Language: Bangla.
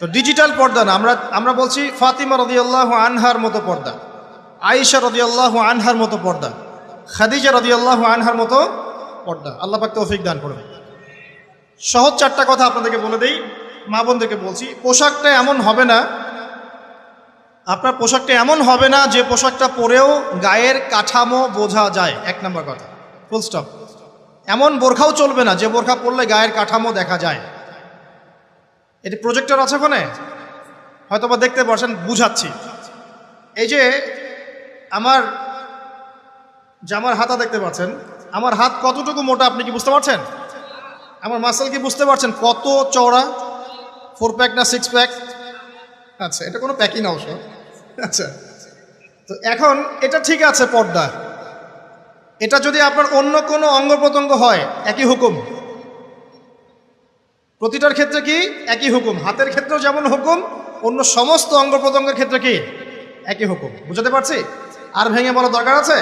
তো ডিজিটাল পর্দা না, আমরা বলছি ফাতিমা রাদিয়াল্লাহু আনহার মতো পর্দা, আয়েশা রাদিয়াল্লাহু আনহার মতো পর্দা, খাদিজা রাদিয়াল্লাহু আনহার মতো পর্দা। আল্লাহ পাক তৌফিক দান করুন। সহজ চারটা কথা আপনাদেরকে বলে দেই, মা বোনদেরকে বলছি। পোশাকটা এমন হবে না, আপনার পোশাকটা এমন হবে না যে পোশাকটা পরেও গায়ের কাঠামো বোঝা যায়। এক নম্বর কথা, ফুল স্টপ। এমন বোরখাও চলবে না যে বোরখা পরলে গায়ের কাঠামো দেখা যায়। এটি প্রজেক্টর আছে ওখানে, হয়তো বা দেখতে পাচ্ছেন, বুঝাচ্ছি। এই যে আমার জামার হাতা দেখতে পাচ্ছেন, আমার হাত কতটুকু মোটা আপনি কি বুঝতে পারছেন? আমার মাসল কি বুঝতে পারছেন কত চওড়া? 4 প্যাক না 6 প্যাক? আচ্ছা, এটা কোনো প্যাকই না অবশ্য। আচ্ছা, তো এখন এটা ঠিক আছে পর্দা। এটা যদি আপনার অন্য কোনো অঙ্গ প্রত্যঙ্গ হয় একই হুকুম। প্রতিটার ক্ষেত্রে কি একই হুকুম? হাতের ক্ষেত্রেও যেমন হুকুম, অন্য সমস্ত অঙ্গ প্রত্যঙ্গের ক্ষেত্রে কি একই হুকুম। বুঝাতে পারছি? আর ভেঙে বলার দরকার আছে?